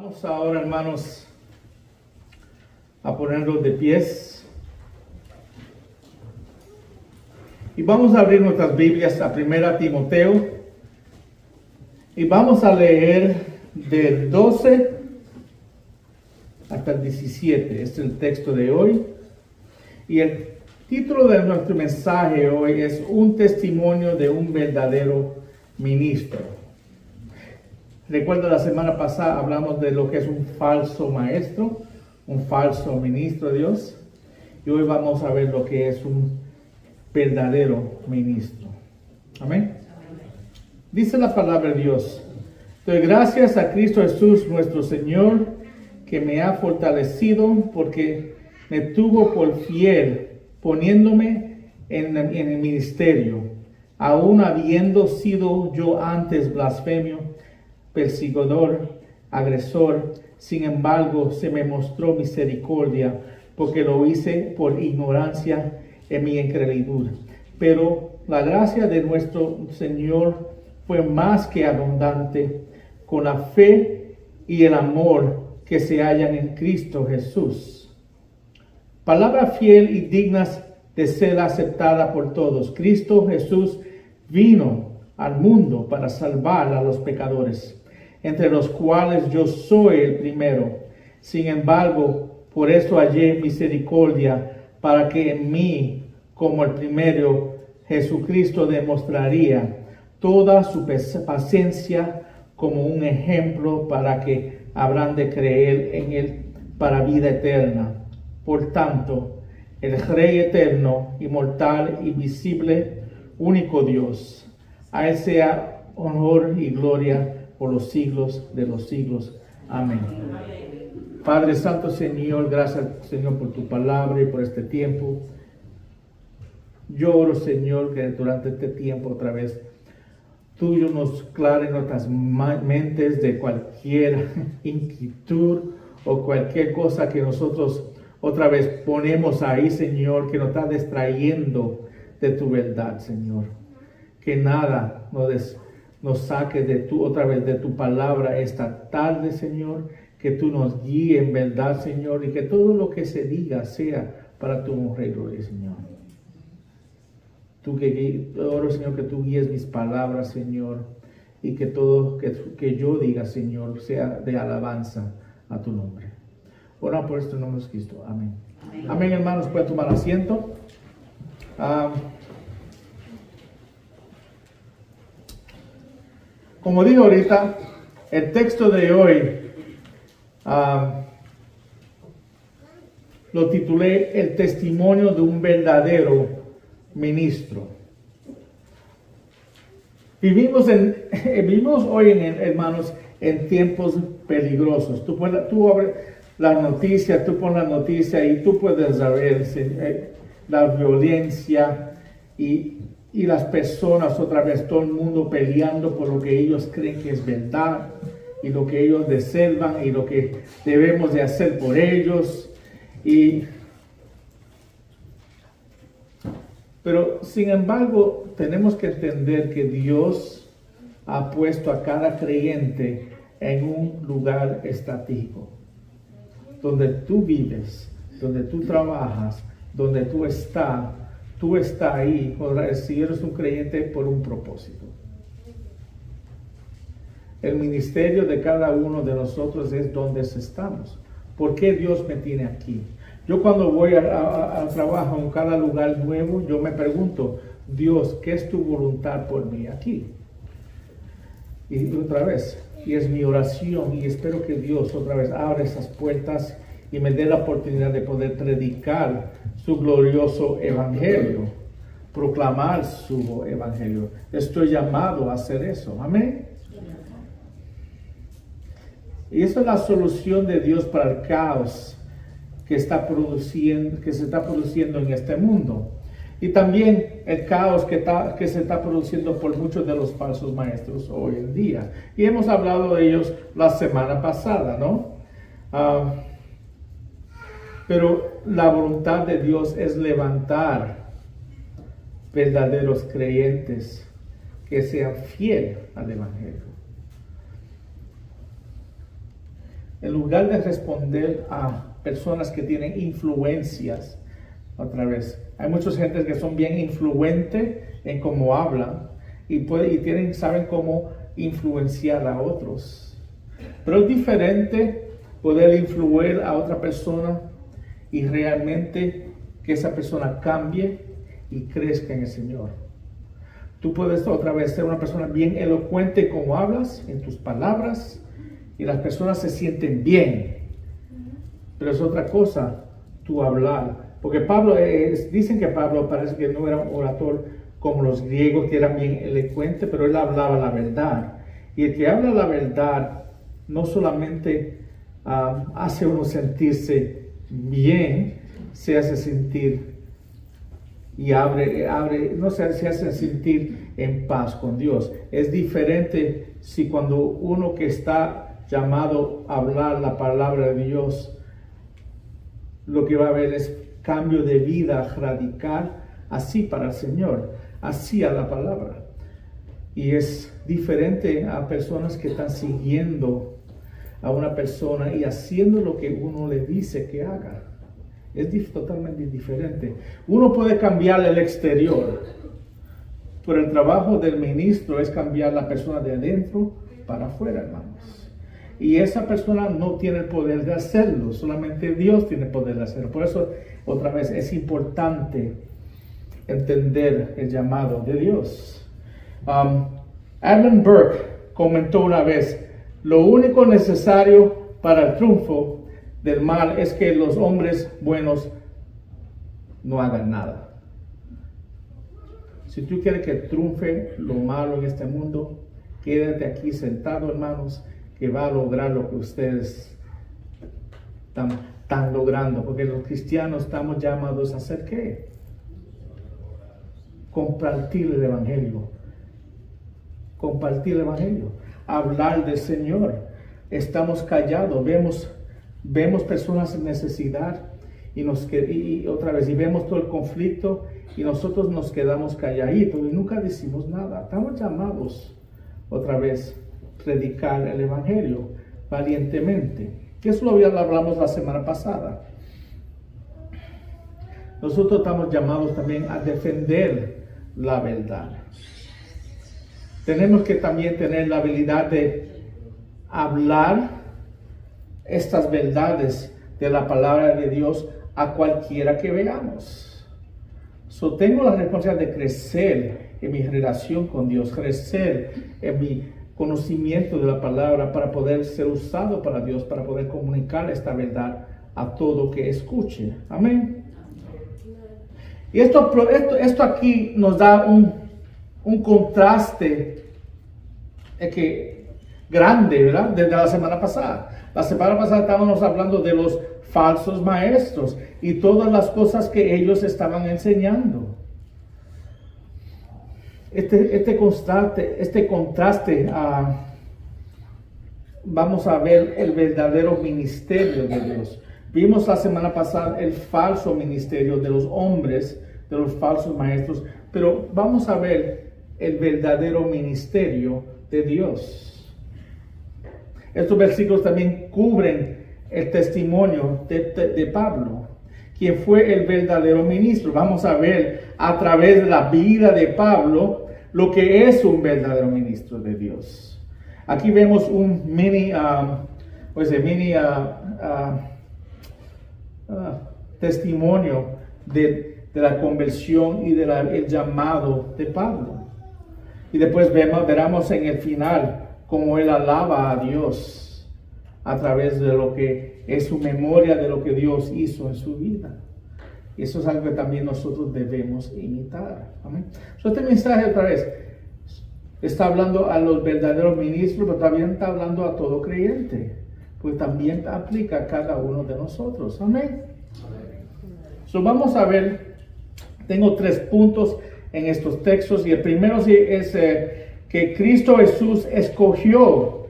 Vamos ahora, hermanos, a ponernos de pies. Y vamos a abrir nuestras Biblias a 1 Timoteo. Y vamos a leer del 12 hasta el 17. Este es el texto de hoy. Y el título de nuestro mensaje hoy es Un testimonio de un verdadero ministro. Recuerdo la semana pasada hablamos de lo que es un falso maestro, un falso ministro de Dios. Y hoy vamos a ver lo que es un verdadero ministro. Amén. Dice la palabra de Dios: doy gracias a Cristo Jesús nuestro Señor, que me ha fortalecido porque me tuvo por fiel, poniéndome en el ministerio, aun habiendo sido yo antes blasfemio, perseguidor, agresor. Sin embargo, se me mostró misericordia, porque lo hice por ignorancia en mi incredulidad. Pero la gracia de nuestro Señor fue más que abundante con la fe y el amor que se hallan en Cristo Jesús. Palabra fiel y digna de ser aceptada por todos. Cristo Jesús vino al mundo para salvar a los pecadores, entre los cuales yo soy el primero. Sin embargo, por eso hallé misericordia, para que en mí, como el primero, Jesucristo demostraría toda su paciencia como un ejemplo para que habrán de creer en él para vida eterna. Por tanto, el Rey eterno, inmortal, invisible, único Dios, a él sea honor y gloria por los siglos de los siglos. Amén. Padre Santo, Señor, gracias, Señor, por tu palabra y por este tiempo. Yo oro, Señor, que durante este tiempo otra vez tú nos aclares nuestras mentes de cualquier inquietud o cualquier cosa que nosotros otra vez ponemos ahí, Señor, que nos está distrayendo de tu verdad, Señor. Que nada nos saque de tu, otra vez de tu palabra esta tarde, Señor. Que tú nos guíes en verdad, Señor, y que todo lo que se diga sea para tu honra y gloria, Señor. Oro, Señor, que tú guíes mis palabras, Señor, y que todo que yo diga, Señor, sea de alabanza a tu nombre. Ora por esto en nombre de Cristo. Amén. Amén, amén, hermanos. Pueden tomar asiento. Como digo ahorita, el texto de hoy lo titulé El testimonio de un verdadero ministro. Vivimos hoy, hermanos, en tiempos peligrosos. Tú abres la noticia, tú pones la noticia y tú puedes ver la violencia y las personas, otra vez, todo el mundo peleando por lo que ellos creen que es verdad y lo que ellos desean y lo que debemos de hacer por ellos. Pero, sin embargo, tenemos que entender que Dios ha puesto a cada creyente en un lugar estratégico, donde tú vives, donde tú trabajas, donde tú estás ahí, si eres un creyente, por un propósito. El ministerio de cada uno de nosotros es donde estamos. ¿Por qué Dios me tiene aquí? Yo cuando voy a trabajo en cada lugar nuevo, yo me pregunto: Dios, ¿qué es tu voluntad por mí aquí? Y otra vez, y es mi oración, y espero que Dios otra vez abra esas puertas y me dé la oportunidad de poder predicar su glorioso evangelio, proclamar su evangelio. Estoy llamado a hacer eso. Amén. Y esa es la solución de Dios para el caos que se está produciendo en este mundo. Y también el caos que se está produciendo por muchos de los falsos maestros hoy en día. Y hemos hablado de ellos la semana pasada, ¿no? Pero la voluntad de Dios es levantar verdaderos creyentes que sean fieles al evangelio. en lugar de responder a personas que tienen influencias, otra vez, hay muchas gentes que son bien influentes en cómo hablan y saben cómo influenciar a otros. Pero es diferente poder influir a otra persona y realmente que esa persona cambie y crezca en el Señor. Tú puedes otra vez ser una persona bien elocuente como hablas, en tus palabras, y las personas se sienten bien. Pero es otra cosa tu hablar. Porque Pablo, dicen que Pablo parece que no era un orador como los griegos, que eran bien elocuentes, pero él hablaba la verdad. Y el que habla la verdad no solamente hace uno sentirse bien, se hace sentir y se hace sentir en paz con Dios. Es diferente si cuando uno que está llamado a hablar la palabra de Dios, lo que va a haber es cambio de vida radical, así para el Señor, así a la palabra. Y es diferente a personas que están siguiendo a una persona y haciendo lo que uno le dice que haga. Es totalmente diferente. Uno puede cambiar el exterior, pero el trabajo del ministro es cambiar la persona de adentro para afuera, hermanos. Y esa persona no tiene el poder de hacerlo, solamente Dios tiene el poder de hacerlo. Por eso, otra vez, es importante entender el llamado de Dios. Alan Burke comentó una vez: lo único necesario para el triunfo del mal es que los hombres buenos no hagan nada. Si tú quieres que triunfe lo malo en este mundo, quédate aquí sentado, hermanos, que va a lograr lo que ustedes están logrando. Porque los cristianos estamos llamados a hacer ¿qué? Compartir el Evangelio. Compartir el Evangelio. Hablar del Señor. Estamos callados, vemos personas en necesidad y otra vez, y vemos todo el conflicto y nosotros nos quedamos calladitos y nunca decimos nada. Estamos llamados otra vez a predicar el Evangelio valientemente. Eso lo hablamos la semana pasada. Nosotros estamos llamados también a defender la verdad. Tenemos que también tener la habilidad de hablar estas verdades de la palabra de Dios a cualquiera que veamos. Tengo la responsabilidad de crecer en mi relación con Dios, crecer en mi conocimiento de la palabra para poder ser usado para Dios, para poder comunicar esta verdad a todo que escuche. Amén. Y esto aquí nos da un contraste grande, ¿verdad? Desde la semana pasada. La semana pasada estábamos hablando de los falsos maestros y todas las cosas que ellos estaban enseñando. Este contraste, vamos a ver el verdadero ministerio de Dios. Vimos la semana pasada el falso ministerio de los hombres, de los falsos maestros, pero vamos a ver el verdadero ministerio de Dios. Estos versículos también cubren el testimonio de Pablo, quien fue el verdadero ministro. Vamos a ver a través de la vida de Pablo lo que es un verdadero ministro de Dios. Aquí vemos un mini testimonio de la conversión y del llamado de Pablo. Y después veremos en el final cómo él alaba a Dios a través de lo que es su memoria de lo que Dios hizo en su vida. Y eso es algo que también nosotros debemos imitar. Amén. Este mensaje otra vez está hablando a los verdaderos ministros, pero también está hablando a todo creyente, pues también aplica a cada uno de nosotros. Amén. Vamos a ver, tengo 3 puntos en estos textos, y el primero es que Cristo Jesús escogió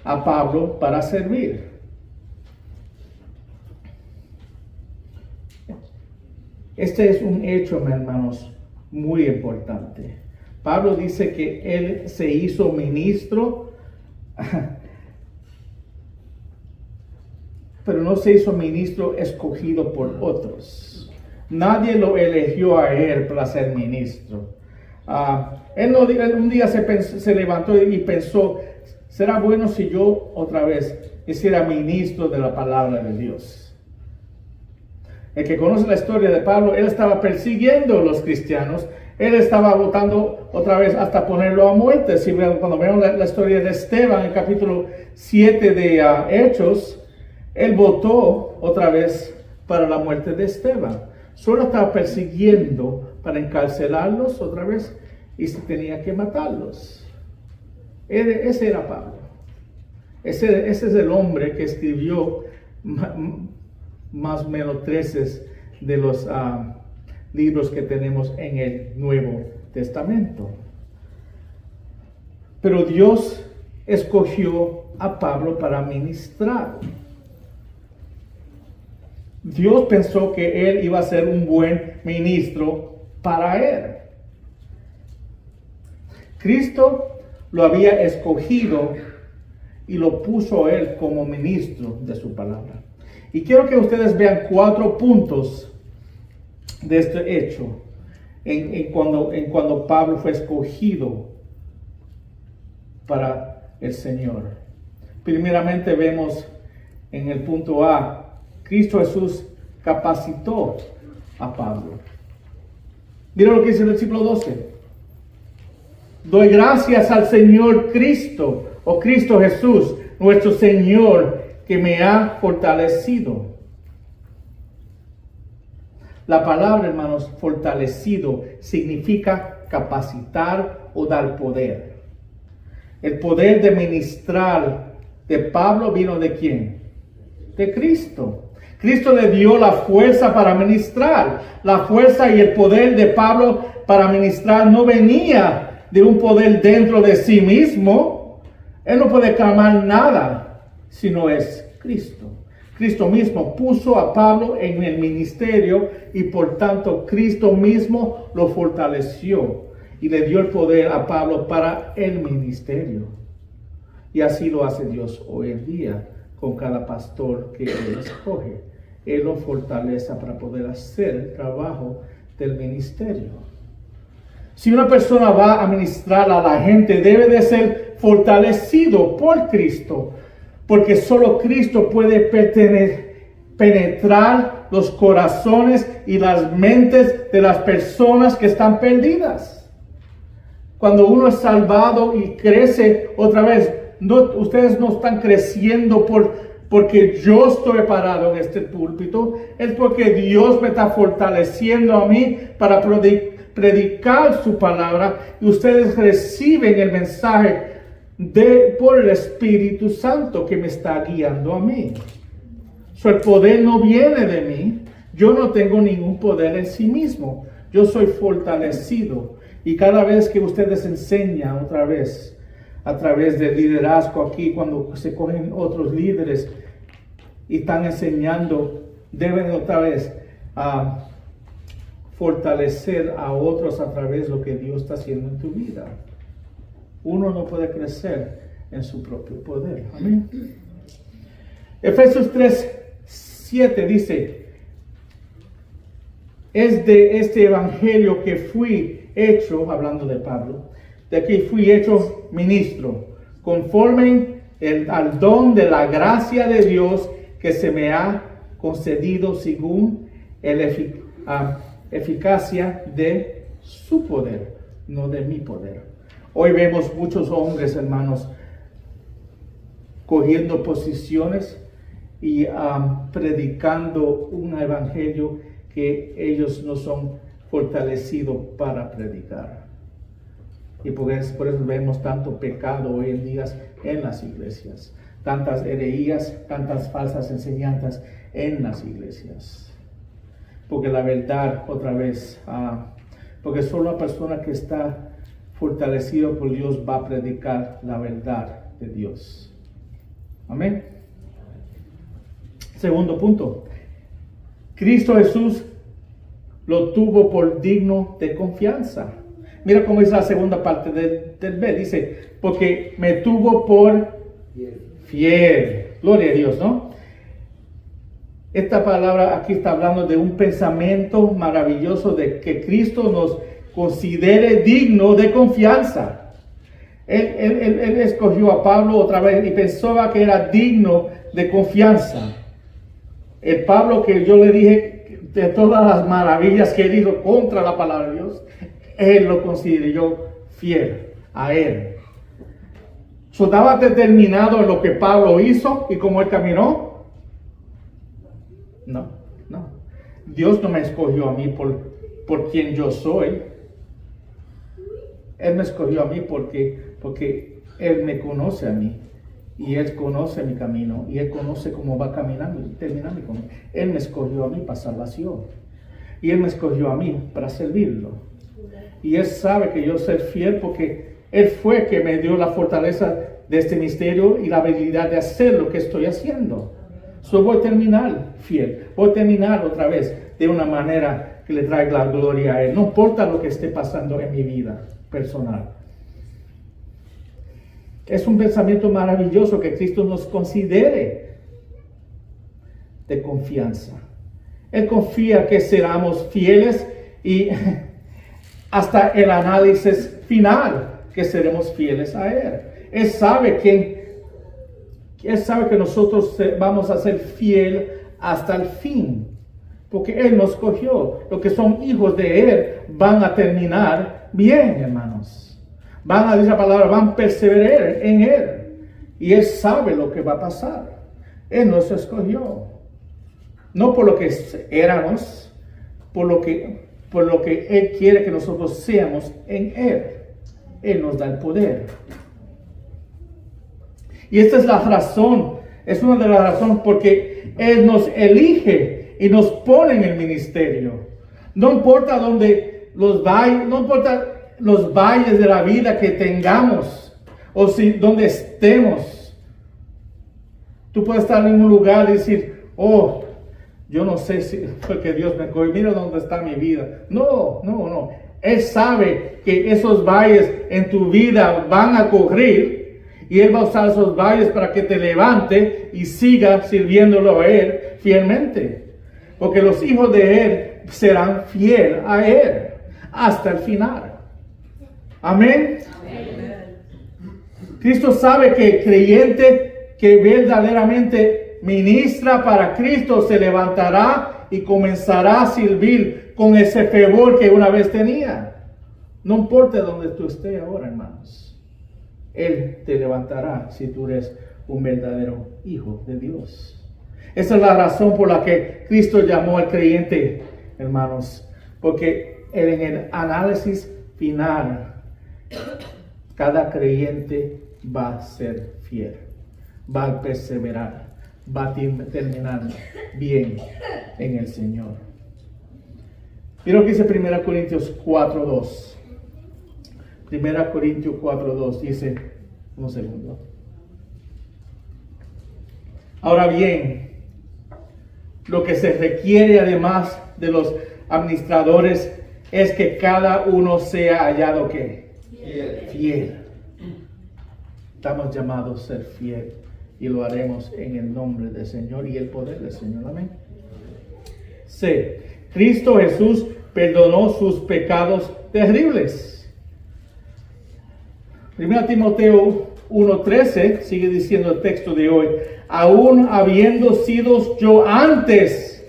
a Pablo para servir. Este es un hecho, hermanos, muy importante. Pablo dice que él se hizo ministro pero no se hizo ministro escogido por otros. Nadie lo eligió a él para ser ministro. Él un día se levantó y pensó, ¿será bueno si yo otra vez hiciera ministro de la palabra de Dios? El que conoce la historia de Pablo, él estaba persiguiendo a los cristianos. Él estaba votando otra vez hasta ponerlo a muerte. Si cuando vemos la historia de Esteban, en el capítulo 7 de Hechos, él votó otra vez para la muerte de Esteban. Solo estaba persiguiendo para encarcelarlos otra vez y se tenía que matarlos. Ese era Pablo. Ese es el hombre que escribió más o menos 13 de los libros que tenemos en el Nuevo Testamento. Pero Dios escogió a Pablo para ministrar. Dios pensó que él iba a ser un buen ministro para él. Cristo lo había escogido y lo puso a él como ministro de su palabra. Y quiero que ustedes vean 4 puntos de este hecho en cuando Pablo fue escogido para el Señor. Primeramente vemos en el punto A, Cristo Jesús capacitó a Pablo. Mira lo que dice el versículo 12. Doy gracias al Señor Cristo, o Cristo Jesús, nuestro Señor, que me ha fortalecido. La palabra, hermanos, fortalecido, significa capacitar o dar poder. El poder de ministrar de Pablo vino ¿de quién? De Cristo. Cristo le dio la fuerza para ministrar. La fuerza y el poder de Pablo para ministrar no venía de un poder dentro de sí mismo. Él no puede clamar nada si no es Cristo. Cristo mismo puso a Pablo en el ministerio y por tanto Cristo mismo lo fortaleció y le dio el poder a Pablo para el ministerio. Y así lo hace Dios hoy en día con cada pastor que Él escoge. Él lo fortalece para poder hacer el trabajo del ministerio. Si una persona va a ministrar a la gente, debe de ser fortalecido por Cristo, porque solo Cristo puede penetrar los corazones y las mentes de las personas que están perdidas. Cuando uno es salvado y crece otra vez, ustedes no están creciendo porque yo estoy parado en este púlpito, es porque Dios me está fortaleciendo a mí para predicar su palabra y ustedes reciben el mensaje por el Espíritu Santo que me está guiando a mí. El poder no viene de mí. Yo no tengo ningún poder en sí mismo. Yo soy fortalecido. Y cada vez que ustedes enseñan otra vez, a través del liderazgo aquí, cuando se cogen otros líderes y están enseñando, deben otra vez fortalecer a otros a través de lo que Dios está haciendo en tu vida. Uno no puede crecer en su propio poder. Amén. Efesios 3:7 dice, es de este evangelio que fui hecho, hablando de Pablo, de que fui hecho ministro, conforme al don de la gracia de Dios que se me ha concedido según la eficacia de su poder, no de mi poder. Hoy vemos muchos hombres, hermanos, cogiendo posiciones y predicando un evangelio que ellos no son fortalecidos para predicar. Y por eso vemos tanto pecado hoy en día en las iglesias, tantas herejías, tantas falsas enseñanzas en las iglesias. Porque la verdad, otra vez, porque solo la persona que está fortalecido por Dios va a predicar la verdad de Dios. Amén. Segundo punto. Cristo Jesús lo tuvo por digno de confianza. Mira cómo dice la segunda parte del B. Dice, porque me tuvo por fiel. Gloria a Dios, ¿no? Esta palabra aquí está hablando de un pensamiento maravilloso de que Cristo nos considere digno de confianza. Él escogió a Pablo otra vez y pensaba que era digno de confianza. El Pablo que yo le dije de todas las maravillas que él hizo contra la palabra de Dios, él lo consideró fiel a él. ¿Estaba determinado en lo que Pablo hizo y cómo él caminó? No. Dios no me escogió a mí por quien yo soy. Él me escogió a mí porque Él me conoce a mí. Y Él conoce mi camino. Y Él conoce cómo va caminando y terminar mi camino. Él me escogió a mí para salvación. Y Él me escogió a mí para servirlo. Y Él sabe que yo soy fiel porque Él fue que me dio la fortaleza de este misterio y la habilidad de hacer lo que estoy haciendo. Voy a terminar fiel. Voy a terminar otra vez de una manera que le traiga la gloria a Él. No importa lo que esté pasando en mi vida personal. Es un pensamiento maravilloso que Cristo nos considere de confianza. Él confía que seremos fieles y hasta el análisis final que seremos fieles a Él. Él sabe que nosotros vamos a ser fieles hasta el fin, porque Él nos escogió. Los que son hijos de Él van a terminar bien, hermanos. Van a decir la palabra, van a perseverar en Él. Y Él sabe lo que va a pasar. Él nos escogió. No por lo que éramos, por lo que Él quiere que nosotros seamos en Él. Él nos da el poder. Y esta es la razón, es una de las razones porque Él nos elige y nos pone en el ministerio. No importa dónde no importa los valles de la vida que tengamos o donde estemos. Tú puedes estar en un lugar y decir, oh, yo no sé si fue que Dios me cogió, mira dónde está mi vida. No. Él sabe que esos valles en tu vida van a correr y Él va a usar esos valles para que te levante y siga sirviéndolo a Él fielmente. Porque los hijos de Él serán fieles a Él hasta el final. Amén. Cristo sabe que el creyente que verdaderamente ministra para Cristo se levantará y comenzará a servir con ese fervor que una vez tenía. No importa dónde tú estés ahora, hermanos. Él te levantará si tú eres un verdadero hijo de Dios. Esa es la razón por la que Cristo llamó al creyente, hermanos. Porque en el análisis final, cada creyente va a ser fiel, va a perseverar, va a terminar bien en el Señor. Mira lo que dice 1 Corintios 4:2. 1 Corintios 4:2 dice, un segundo. Ahora bien, lo que se requiere además de los administradores es que cada uno sea hallado ¿qué? Fiel. Estamos llamados a ser fiel y lo haremos en el nombre del Señor y el poder del Señor. Amén. C. Cristo Jesús perdonó sus pecados terribles. 1 Timoteo 1:13 sigue diciendo el texto de hoy. Aún habiendo sido yo antes,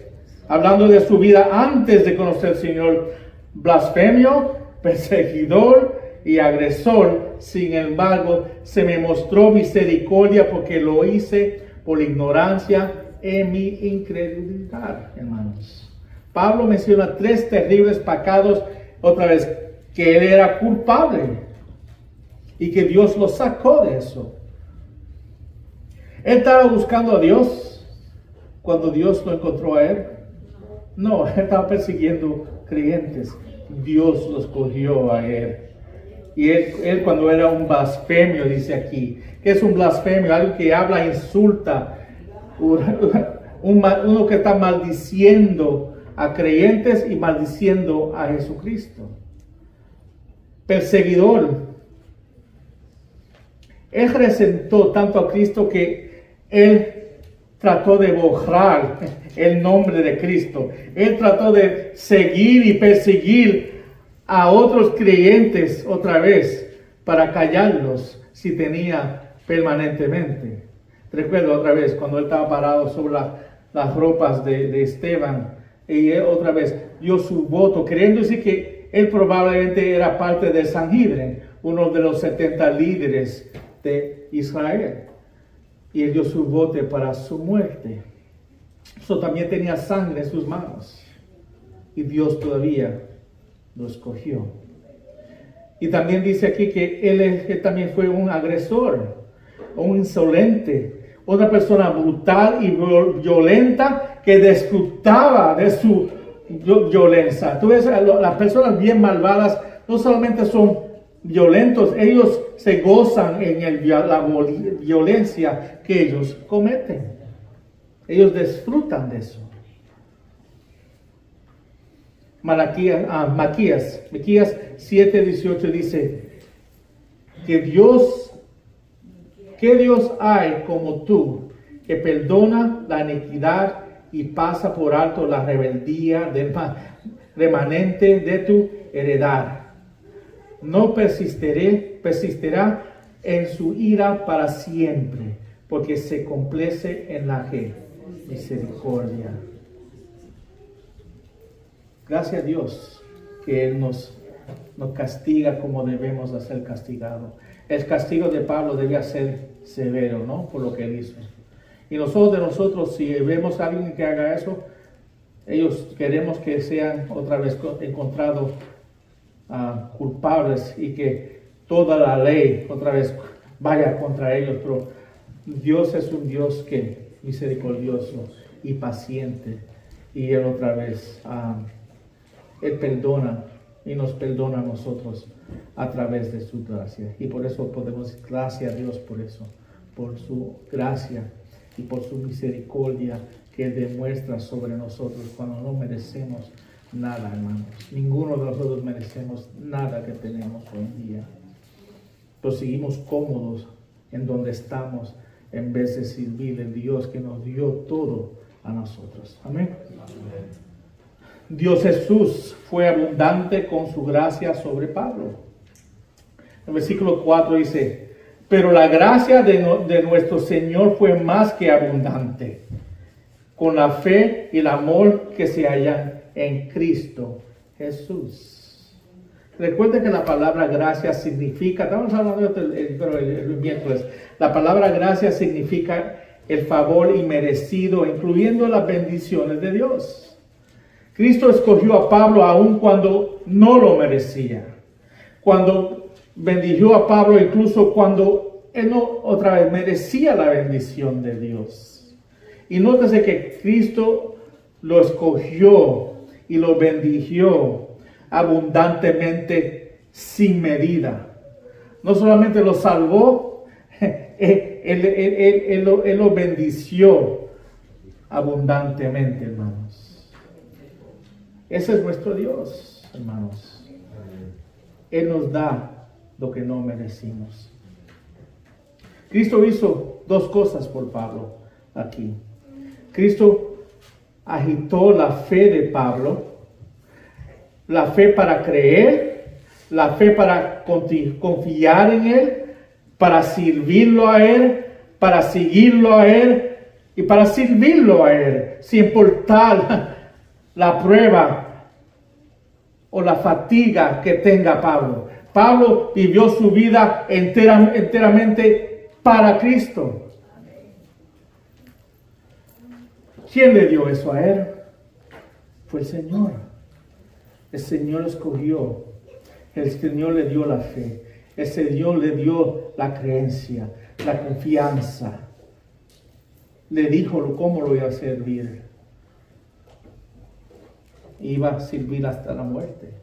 hablando de su vida antes de conocer al Señor, blasfemio, perseguidor y agresor, sin embargo, se me mostró misericordia porque lo hice por ignorancia en mi incredulidad, hermanos. Pablo menciona 3 terribles pecados, otra vez, que él era culpable y que Dios lo sacó de eso. Él estaba buscando a Dios cuando Dios lo encontró a él. No, él estaba persiguiendo creyentes. Dios los cogió a él. Y él cuando era un blasfemio, dice aquí. ¿Qué es un blasfemio? Algo que habla, insulta. Uno que está maldiciendo a creyentes y maldiciendo a Jesucristo. Perseguidor. Él resentó tanto a Cristo que él trató de borrar el nombre de Cristo. Él trató de seguir y perseguir a otros creyentes otra vez para callarlos si tenía permanentemente. Recuerdo otra vez cuando él estaba parado sobre las ropas de Esteban y él otra vez dio su voto, queriendo decir que él probablemente era parte del Sanhedrin, uno de los 70 líderes de Israel. Y él dio su voto para su muerte. Eso también tenía sangre en sus manos. Y Dios todavía lo escogió. Y también dice aquí que él también fue un agresor, un insolente, una persona brutal y violenta que disfrutaba de su violencia. Tú ves, las personas bien malvadas no solamente son violentos, ellos se gozan en la violencia que ellos cometen. Ellos disfrutan de eso. Maquías 7:18 dice que Dios hay como tú, que perdona la iniquidad y pasa por alto la rebeldía del remanente de tu heredad. No persistirá en su ira para siempre, porque se complace en la misericordia. Gracias a Dios que Él nos castiga como debemos de ser castigados. El castigo de Pablo debía ser severo, ¿no? Por lo que él hizo. Y nosotros, si vemos a alguien que haga eso, ellos queremos que sean otra vez encontrados culpables y que toda la ley otra vez vaya contra ellos. Pero Dios es un Dios que misericordioso y paciente. Y Él otra vez, Él perdona y nos perdona a nosotros a través de su gracia. Y por eso podemos decir gracias a Dios por eso, por su gracia y por su misericordia que Él demuestra sobre nosotros cuando no merecemos nada, hermanos. Ninguno de nosotros merecemos nada que tenemos hoy en día. Pero seguimos cómodos en donde estamos en vez de servir al Dios que nos dio todo a nosotros. Amén. Dios Jesús fue abundante con su gracia sobre Pablo. El versículo 4 dice, pero la gracia de nuestro Señor fue más que abundante, con la fe y el amor que se hallan en Cristo Jesús. Recuerden que la palabra gracia significa, estamos hablando el miércoles, la palabra gracia significa el favor inmerecido, incluyendo las bendiciones de Dios. Cristo escogió a Pablo aun cuando no lo merecía. Cuando bendijo a Pablo incluso cuando él no otra vez merecía la bendición de Dios. Y nótese que Cristo lo escogió y lo bendijo abundantemente sin medida. No solamente lo salvó, él lo bendició abundantemente, hermanos. Ese es nuestro Dios, hermanos. Él nos da lo que no merecimos. Cristo hizo dos cosas por Pablo aquí. Cristo agitó la fe de Pablo, la fe para creer, la fe para confiar en Él, para servirlo a Él, para seguirlo a Él y para servirlo a Él, sin importar la prueba o la fatiga que tenga Pablo. Pablo vivió su vida enteramente para Cristo. ¿Quién le dio eso a él? Fue el Señor. El Señor lo escogió. El Señor le dio la fe. El Señor le dio la creencia, la confianza. Le dijo cómo lo iba a servir. Iba a servir hasta la muerte.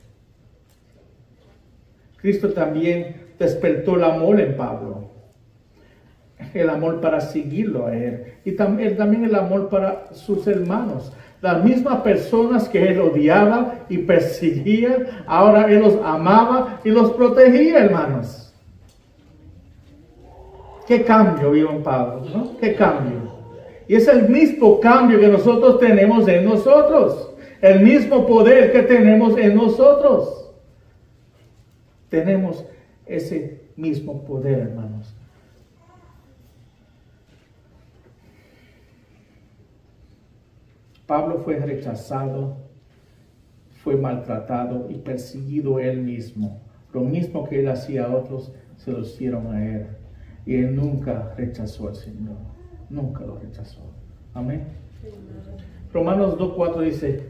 Cristo también despertó el amor en Pablo. El amor para seguirlo a Él. Y también el amor para sus hermanos. Las mismas personas que Él odiaba y perseguía, ahora Él los amaba y los protegía, hermanos. ¿Qué cambio vio en Pablo? ¿No? ¿Qué cambio? Y es el mismo cambio que nosotros tenemos en nosotros. El mismo poder que tenemos en nosotros. Tenemos ese mismo poder, hermanos. Pablo fue rechazado, fue maltratado y perseguido él mismo. Lo mismo que él hacía a otros, se lo hicieron a él. Y él nunca rechazó al Señor. Nunca lo rechazó. Amén. Romanos 2:4 dice: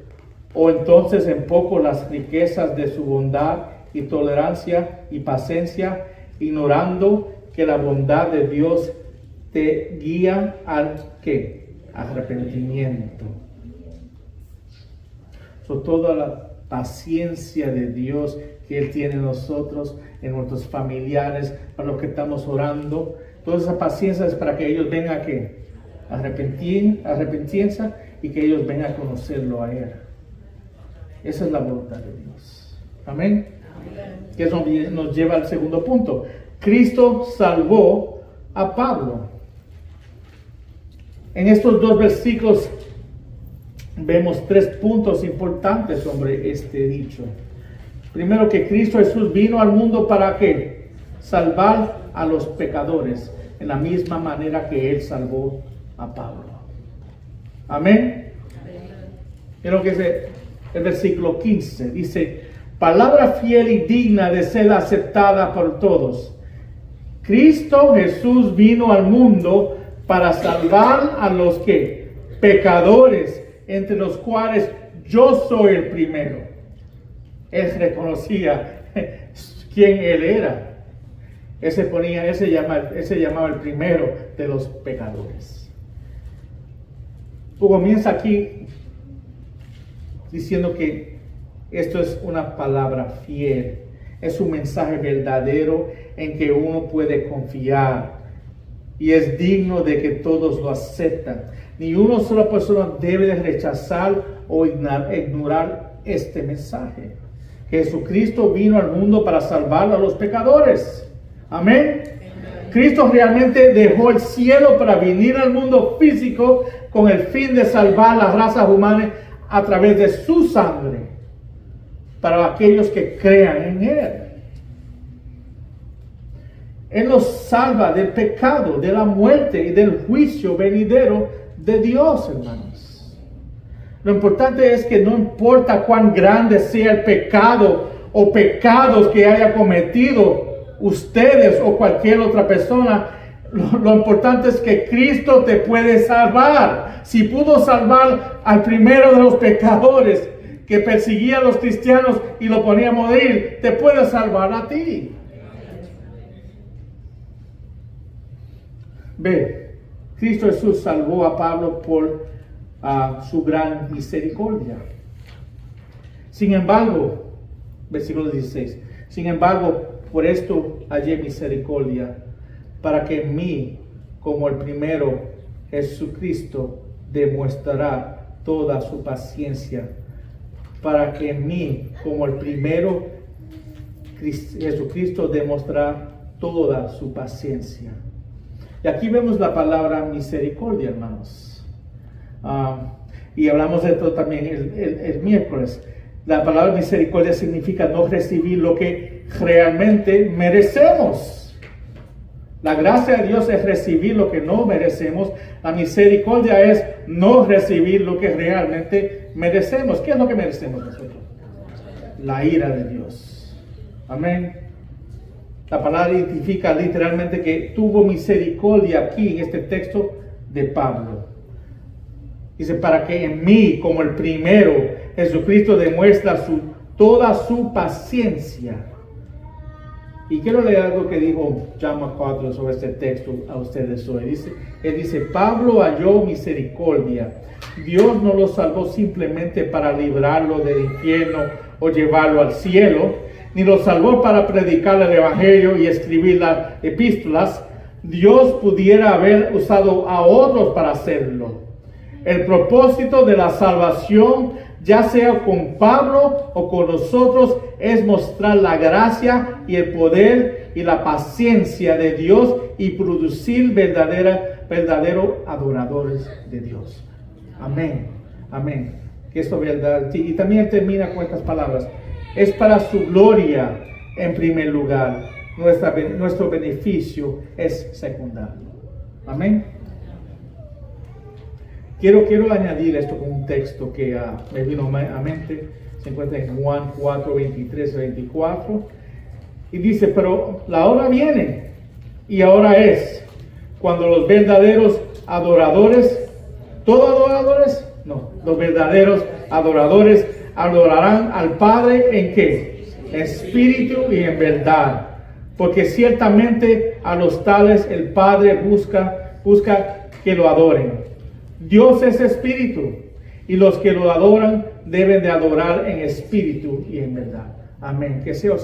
o entonces en poco las riquezas de su bondad y tolerancia y paciencia, ignorando que la bondad de Dios te guía al ¿qué? Arrepentimiento. Toda la paciencia de Dios que Él tiene en nosotros, en nuestros familiares, para los que estamos orando, toda esa paciencia es para que ellos vengan a ¿qué? Arrepentirse y que ellos vengan a conocerlo a Él. Esa es la voluntad de Dios. Amén. Que eso nos lleva al segundo punto. Cristo salvó a Pablo. En estos dos versículos vemos 3 puntos importantes sobre este dicho. Primero, que Cristo Jesús vino al mundo para ¿qué? Salvar a los pecadores, en la misma manera que Él salvó a Pablo. Amén. Miren lo que dice el versículo 15. Dice: palabra fiel y digna de ser aceptada por todos. Cristo Jesús vino al mundo para salvar a los ¿qué? Pecadores, entre los cuales yo soy el primero. Él reconocía quién él era. Él se llamaba el primero de los pecadores. Comienza aquí diciendo que esto es una palabra fiel. Es un mensaje verdadero en que uno puede confiar. Y es digno de que todos lo aceptan. Ni una sola persona debe de rechazar o ignorar este mensaje. Jesucristo vino al mundo para salvar a los pecadores. Amén. Cristo realmente dejó el cielo para venir al mundo físico con el fin de salvar la raza humana a través de su sangre, para aquellos que crean en Él. Él nos salva del pecado, de la muerte y del juicio venidero de Dios, hermanos. Lo importante es que no importa cuán grande sea el pecado o pecados que haya cometido ustedes o cualquier otra persona, lo importante es que Cristo te puede salvar. Si pudo salvar al primero de los pecadores que perseguía a los cristianos y lo ponía a morir, te puede salvar a ti. Ve, Cristo Jesús salvó a Pablo por su gran misericordia. Sin embargo, versículo 16, sin embargo, por esto hallé misericordia, para que en mí, como el primero, Jesucristo demostrará toda su paciencia, para que en mí, como el primero, Jesucristo demostrará toda su paciencia. Y aquí vemos la palabra misericordia, hermanos. Y hablamos de esto también el miércoles. La palabra misericordia significa no recibir lo que realmente merecemos. La gracia de Dios es recibir lo que no merecemos. La misericordia es no recibir lo que realmente merecemos. ¿Qué es lo que merecemos nosotros? La ira de Dios. Amén. La palabra identifica literalmente que tuvo misericordia aquí en este texto de Pablo. Dice, para que en mí, como el primero, Jesucristo demuestra toda su paciencia. Y quiero leer algo que dijo John MacArthur sobre este texto a ustedes hoy. Él dice, Pablo halló misericordia. Dios no lo salvó simplemente para librarlo del infierno o llevarlo al cielo, ni lo salvó para predicar el evangelio y escribir las epístolas. Dios pudiera haber usado a otros para hacerlo. El propósito de la salvación, ya sea con Pablo o con nosotros, es mostrar la gracia y el poder y la paciencia de Dios y producir verdadera verdaderos adoradores de Dios. Amén, amén. Que esto es verdad. Y también termina con estas palabras. Es para su gloria en primer lugar. Nuestro beneficio es secundario. Amén. Quiero añadir esto con un texto que me vino a mente. Se encuentra en Juan 4, 23 y 24. Y dice, pero la hora viene y ahora es cuando los verdaderos adoradores, ¿todos adoradores? No, los verdaderos adoradores adorarán al Padre ¿en qué? Espíritu y en verdad. Porque ciertamente a los tales el Padre busca que lo adoren. Dios es espíritu y los que lo adoran deben de adorar en espíritu y en verdad. Amén. Que eso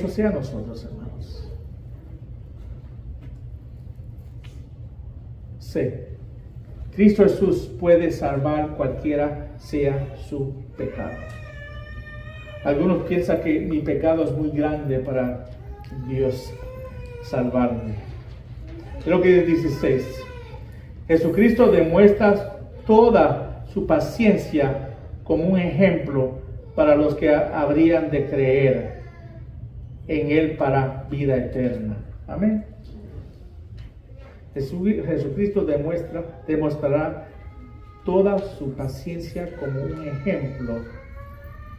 sea nosotros, hermanos. Sí. Cristo Jesús puede salvar cualquiera sea su pecado. Algunos piensan que mi pecado es muy grande para Dios salvarme. Creo que es 16. Jesucristo demuestra toda su paciencia como un ejemplo para los que habrían de creer en Él para vida eterna. Amén. Jesucristo demostrará toda su paciencia como un ejemplo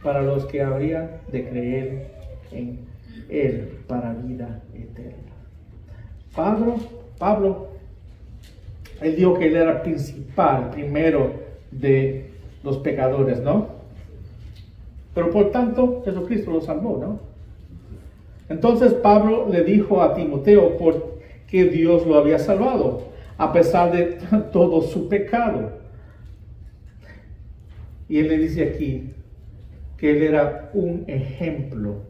para los que habrían de creer en Él para vida eterna. Pablo, él dijo que él era primero de los pecadores, ¿no? Pero por tanto, Jesucristo lo salvó, ¿no? Entonces Pablo le dijo a Timoteo que Dios lo había salvado, a pesar de todo su pecado. Y él le dice aquí que él era un ejemplo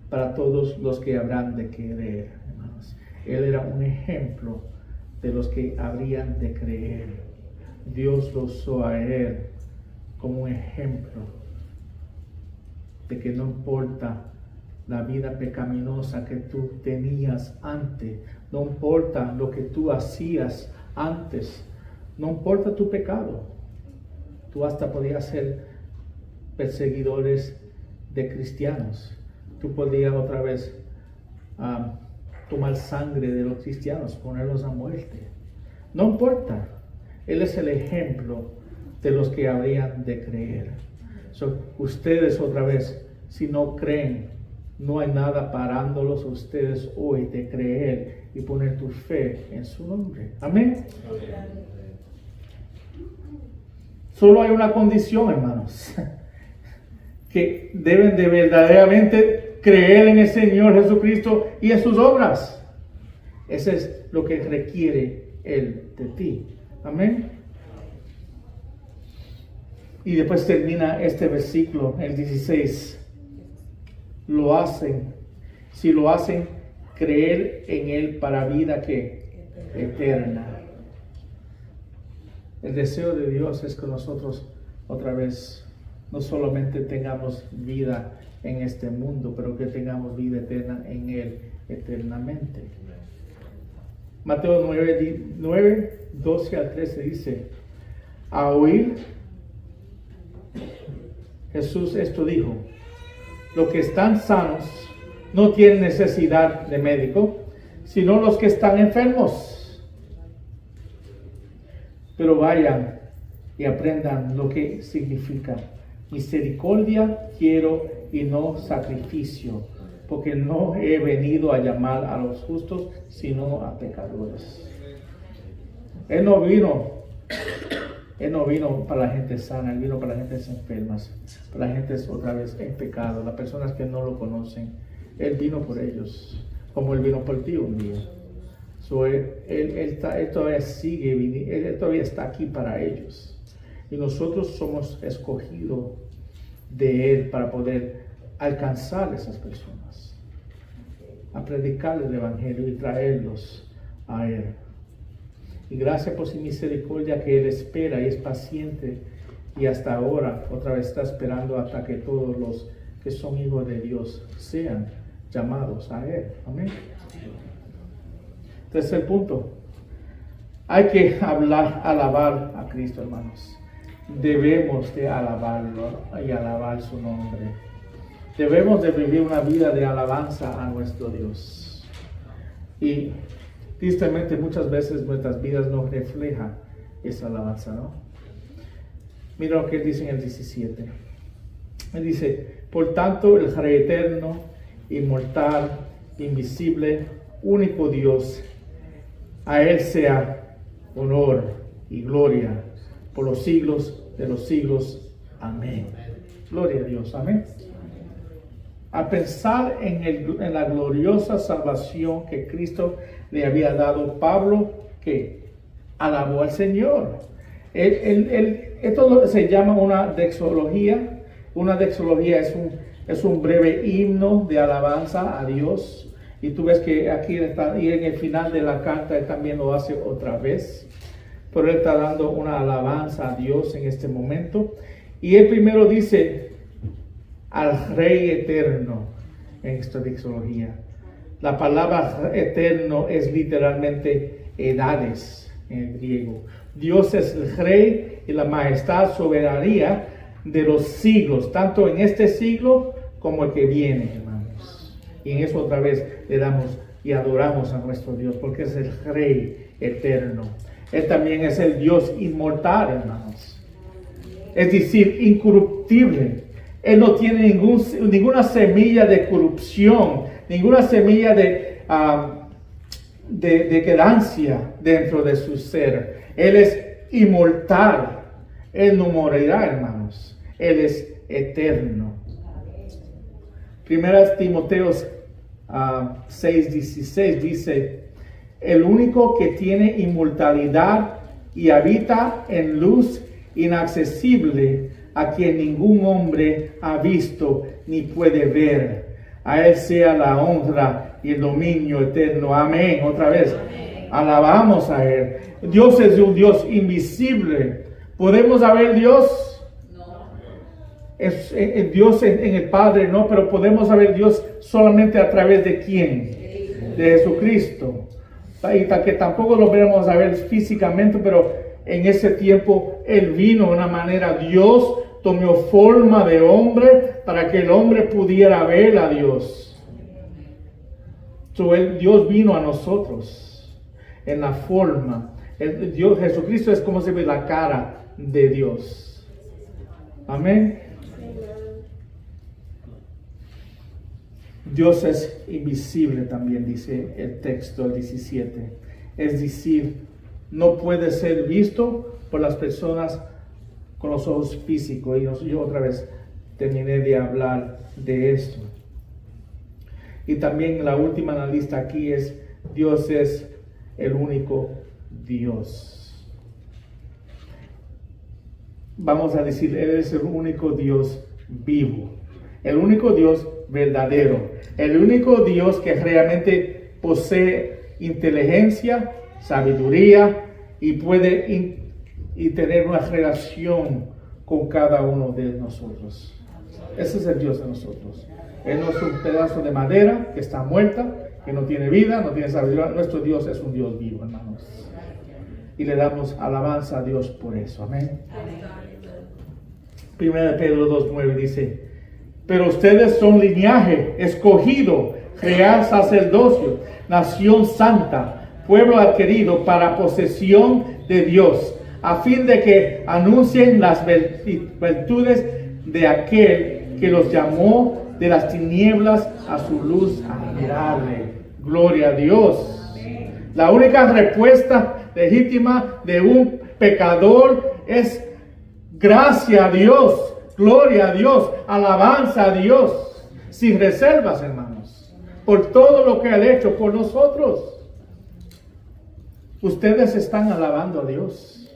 para todos los que habrán de creer, hermanos. Él era un ejemplo de los que habrían de creer. Dios lo usó a él como un ejemplo de que no importa la vida pecaminosa que tú tenías antes, no importa lo que tú hacías antes, no importa tu pecado, tú hasta podías ser perseguidores de cristianos, tú podías otra vez tomar sangre de los cristianos, ponerlos a muerte, no importa. Él es el ejemplo de los que habrían de creer. Ustedes otra vez, si no creen, no hay nada parándolos a ustedes hoy de creer y poner tu fe en su nombre. Amén. Solo hay una condición, hermanos, que deben de verdaderamente creer en el Señor Jesucristo y en sus obras. Eso es lo que requiere Él de ti. Amén. Y después termina este versículo, el 16. Si lo hacen, creer en Él para vida que eterna. El deseo de Dios es que nosotros otra vez no solamente tengamos vida en este mundo, pero que tengamos vida eterna en Él eternamente. Mateo 9, 12 al 13 dice: a oír Jesús esto dijo: los que están sanos no tienen necesidad de médico, sino los que están enfermos. Pero vayan y aprendan lo que significa: misericordia quiero y no sacrificio, porque no he venido a llamar a los justos, sino a pecadores. Él no vino para la gente sana, Él vino para las gentes enfermas, para las gentes otra vez en pecado, las personas que no lo conocen. Él vino por ellos, como Él vino por ti un día. Él todavía Él todavía está aquí para ellos. Y nosotros somos escogidos de Él para poder alcanzar a esas personas, a predicarles el Evangelio y traerlos a Él. Y gracias por su misericordia que Él espera y es paciente, y hasta ahora otra vez está esperando hasta que todos los que son hijos de Dios sean llamados a Él. Amén. Tercer punto: Hay que alabar a Cristo, hermanos. Debemos de alabarlo y alabar su nombre. Debemos de vivir una vida de alabanza a nuestro Dios. Y tristemente muchas veces nuestras vidas no reflejan esa alabanza, ¿no? Mira lo que él dice en el 17. Él dice, por tanto, el Rey eterno, inmortal, invisible, único Dios, a Él sea honor y gloria por los siglos de los siglos. Amén. Gloria a Dios. Amén. Al pensar en la gloriosa salvación que Cristo le había dado, Pablo, que alabó al Señor. Esto se llama una doxología. Una doxología es un breve himno de alabanza a Dios. Y tú ves que aquí está, y en el final de la carta él también lo hace otra vez. Pero él está dando una alabanza a Dios en este momento. Y él primero dice al Rey eterno en esta doxología. La palabra eterno es literalmente edades en el griego. Dios es el Rey y la majestad soberanía de los siglos, tanto en este siglo como el que viene, hermanos. Y en eso otra vez le damos y adoramos a nuestro Dios, porque es el Rey eterno. Él también es el Dios inmortal, hermanos. Es decir, incorruptible. Él no tiene ninguna semilla de corrupción, ninguna semilla de quedancia dentro de su ser. Él es inmortal. Él no morirá, hermanos. Él es eterno. Primera Timoteo 6:16 dice, el único que tiene inmortalidad y habita en luz inaccesible, a quien ningún hombre ha visto ni puede ver. A Él sea la honra y el dominio eterno. Amén. Otra vez. Amén. Alabamos a Él. Dios es un Dios invisible. ¿Podemos ver Dios? No. Es Dios en el Padre, no, pero podemos ver Dios solamente a través de ¿quién? De Jesucristo. Y que tampoco lo veremos a ver físicamente, pero en ese tiempo Él vino de una manera. Dios tomó forma de hombre para que el hombre pudiera ver a Dios. Dios vino a nosotros en la forma. Jesucristo es como se ve la cara de Dios. Amén. Dios es invisible también, dice el texto, el 17. Es decir, no puede ser visto por las personas con los ojos físicos. Y yo otra vez terminé de hablar de esto. Y también la última en la lista aquí es, Dios es el único Dios. Vamos a decir, Él es el único Dios vivo. El único Dios verdadero. El único Dios que realmente posee inteligencia, sabiduría y puede y tener una relación con cada uno de nosotros. Ese es el Dios de nosotros. Él no es un pedazo de madera que está muerta, que no tiene vida, no tiene sabiduría. Nuestro Dios es un Dios vivo, hermanos. Y le damos alabanza a Dios por eso. Amén. Primera de Pedro 2:9 dice, pero ustedes son linaje escogido, real sacerdocio, nación santa, pueblo adquirido para posesión de Dios, a fin de que anuncien las virtudes de aquel que los llamó de las tinieblas a su luz admirable. Gloria a Dios. La única respuesta legítima de un pecador es gracia a Dios, gloria a Dios, alabanza a Dios, sin reservas, hermanos, por todo lo que ha hecho por nosotros. Ustedes están alabando a Dios.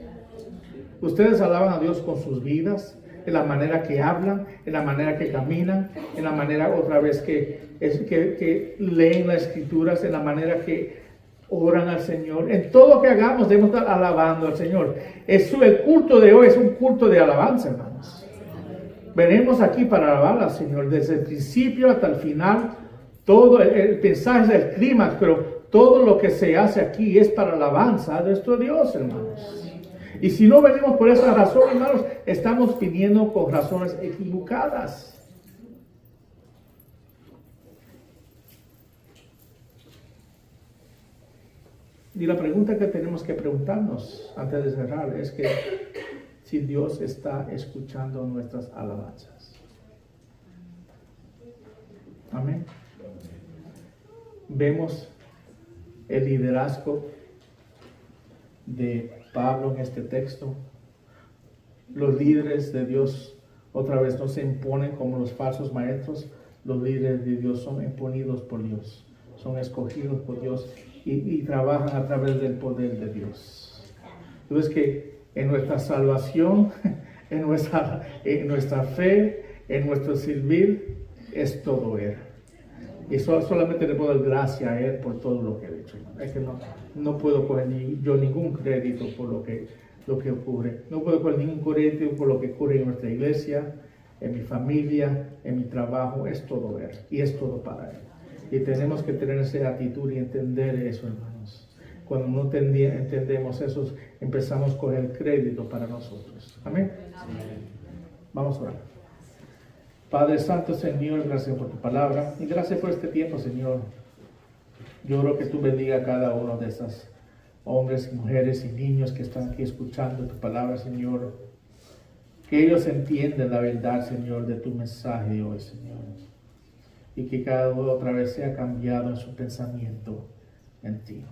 Ustedes alaban a Dios con sus vidas, en la manera que hablan, en la manera que caminan, en la manera otra vez que leen las escrituras, en la manera que oran al Señor. En todo lo que hagamos debemos estar alabando al Señor. El culto de hoy es un culto de alabanza, hermanos. Venimos aquí para alabar al Señor desde el principio hasta el final. Todo el mensaje del clímax, pero Todo lo que se hace aquí es para alabanza de nuestro Dios, hermanos. Y si no venimos por esa razón, hermanos, estamos viniendo con razones equivocadas. Y la pregunta que tenemos que preguntarnos antes de cerrar es que si Dios está escuchando nuestras alabanzas. Amén. Vemos el liderazgo de Pablo en este texto. Los líderes de Dios otra vez no se imponen como los falsos maestros. Los líderes de Dios son imponidos por Dios, son escogidos por Dios y trabajan a través del poder de Dios. Entonces que en nuestra salvación, en nuestra fe, en nuestro servir, es todo Él. Y solamente le puedo dar gracias a Él por todo lo que ha hecho. Es que no puedo coger yo ningún crédito por lo que ocurre. No puedo coger ningún crédito por lo que ocurre en nuestra iglesia, en mi familia, en mi trabajo. Es todo Él y es todo para Él. Y tenemos que tener esa actitud y entender eso, hermanos. Cuando no entendemos eso, empezamos a coger crédito para nosotros. Amén. Vamos a orar. Padre Santo, Señor, gracias por tu palabra y gracias por este tiempo, Señor. Yo oro que tú bendiga a cada uno de estos hombres, mujeres y niños que están aquí escuchando tu palabra, Señor. Que ellos entiendan la verdad, Señor, de tu mensaje hoy, Señor. Y que cada uno otra vez sea cambiado en su pensamiento en ti.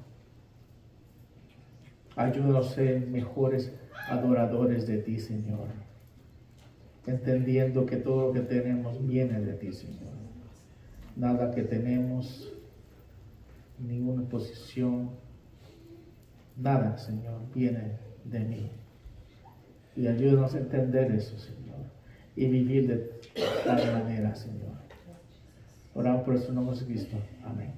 Ayúdanos a ser mejores adoradores de ti, Señor. Entendiendo que todo lo que tenemos viene de ti, Señor. Nada que tenemos, ninguna posición, nada, Señor, viene de mí. Y ayúdanos a entender eso, Señor, y vivir de tal manera, Señor. Oramos por eso en nombre de Cristo. Amén.